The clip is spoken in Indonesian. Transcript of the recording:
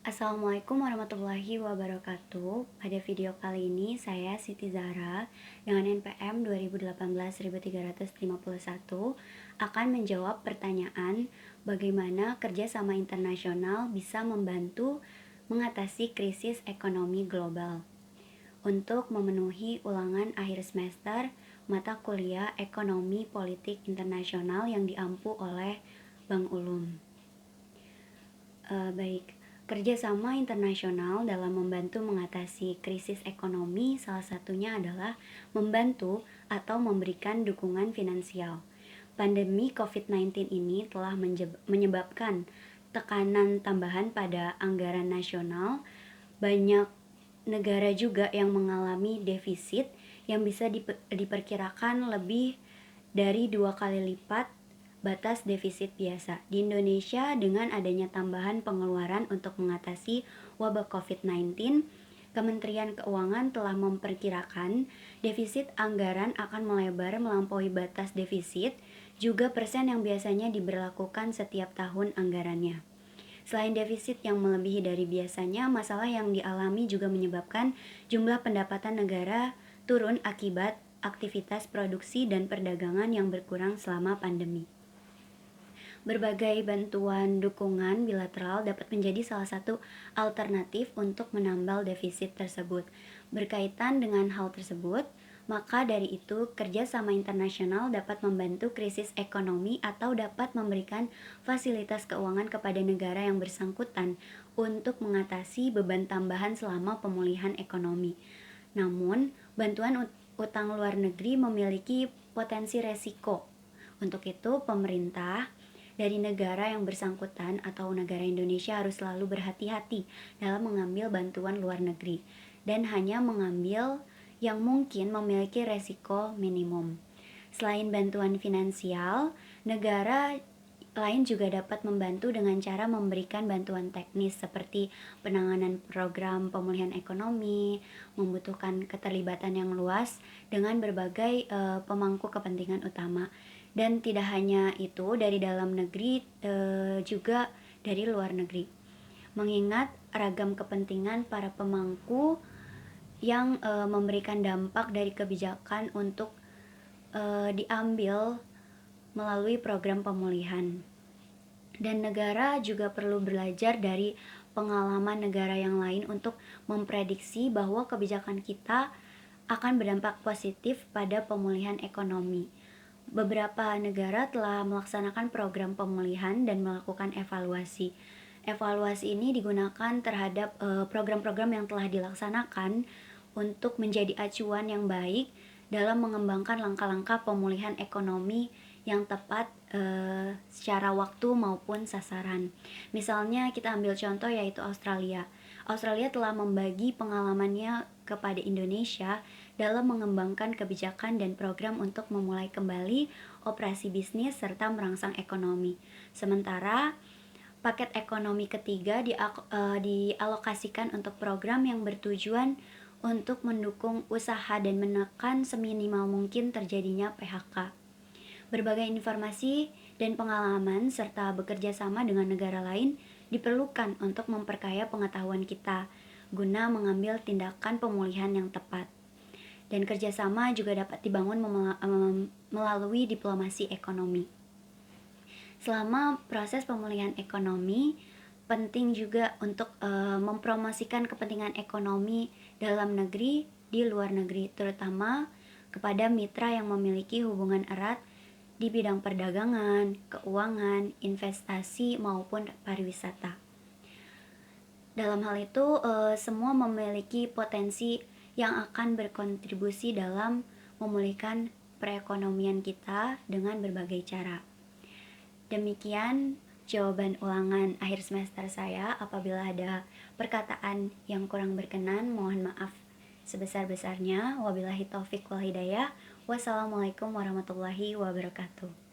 Assalamualaikum warahmatullahi wabarakatuh. Pada video kali ini saya Siti Zahra dengan NPM 2018-1351 akan menjawab pertanyaan bagaimana kerjasama internasional bisa membantu mengatasi krisis ekonomi global. Untuk memenuhi ulangan akhir semester mata kuliah Ekonomi Politik Internasional yang diampu oleh Bank Ulum. Baik. Kerjasama internasional dalam membantu mengatasi krisis ekonomi salah satunya adalah membantu atau memberikan dukungan finansial. Pandemi COVID-19 ini telah menyebabkan tekanan tambahan pada anggaran nasional. Banyak negara juga yang mengalami defisit yang bisa diperkirakan lebih dari 2 kali lipat batas defisit biasa. Di Indonesia, dengan adanya tambahan pengeluaran untuk mengatasi wabah COVID-19, Kementerian Keuangan telah memperkirakan defisit anggaran akan melebar melampaui batas defisit, juga persen yang biasanya diberlakukan setiap tahun anggarannya. Selain defisit yang melebihi dari biasanya, masalah yang dialami juga menyebabkan jumlah pendapatan negara turun akibat aktivitas produksi dan perdagangan yang berkurang selama pandemi. Berbagai bantuan dukungan bilateral dapat menjadi salah satu alternatif untuk menambal defisit tersebut. Berkaitan dengan hal tersebut, maka dari itu kerjasama internasional dapat membantu krisis ekonomi atau dapat memberikan fasilitas keuangan kepada negara yang bersangkutan untuk mengatasi beban tambahan selama pemulihan ekonomi. Namun, bantuan utang luar negeri memiliki potensi resiko. Untuk itu, pemerintah dari negara yang bersangkutan atau negara Indonesia harus selalu berhati-hati dalam mengambil bantuan luar negeri dan hanya mengambil yang mungkin memiliki resiko minimum. Selain bantuan finansial, negara lain juga dapat membantu dengan cara memberikan bantuan teknis seperti penanganan program pemulihan ekonomi, membutuhkan keterlibatan yang luas dengan berbagai pemangku kepentingan utama. Dan tidak hanya itu, dari dalam negeri juga dari luar negeri. Mengingat ragam kepentingan para pemangku yang memberikan dampak dari kebijakan untuk diambil melalui program pemulihan. Dan negara juga perlu belajar dari pengalaman negara yang lain untuk memprediksi bahwa kebijakan kita akan berdampak positif pada pemulihan ekonomi. Beberapa negara telah melaksanakan program pemulihan dan melakukan evaluasi. Evaluasi ini digunakan terhadap program-program yang telah dilaksanakan untuk menjadi acuan yang baik dalam mengembangkan langkah-langkah pemulihan ekonomi yang tepat secara waktu maupun sasaran. Misalnya kita ambil contoh yaitu Australia. Australia telah membagi pengalamannya kepada Indonesia dalam mengembangkan kebijakan dan program untuk memulai kembali operasi bisnis serta merangsang ekonomi. Sementara paket ekonomi ketiga dialokasikan untuk program yang bertujuan untuk mendukung usaha dan menekan seminimal mungkin terjadinya PHK. Berbagai informasi dan pengalaman serta bekerja sama dengan negara lain diperlukan untuk memperkaya pengetahuan kita guna mengambil tindakan pemulihan yang tepat. Dan kerjasama juga dapat dibangun melalui diplomasi ekonomi. Selama proses pemulihan ekonomi, penting juga untuk mempromosikan kepentingan ekonomi dalam negeri di luar negeri, terutama kepada mitra yang memiliki hubungan erat di bidang perdagangan, keuangan, investasi maupun pariwisata. Dalam hal itu, semua memiliki potensi yang akan berkontribusi dalam memulihkan perekonomian kita dengan berbagai cara. Demikian jawaban ulangan akhir semester saya. Apabila ada perkataan yang kurang berkenan, mohon maaf sebesar-besarnya. Wabillahi taufik wal hidayah. Wassalamualaikum warahmatullahi wabarakatuh.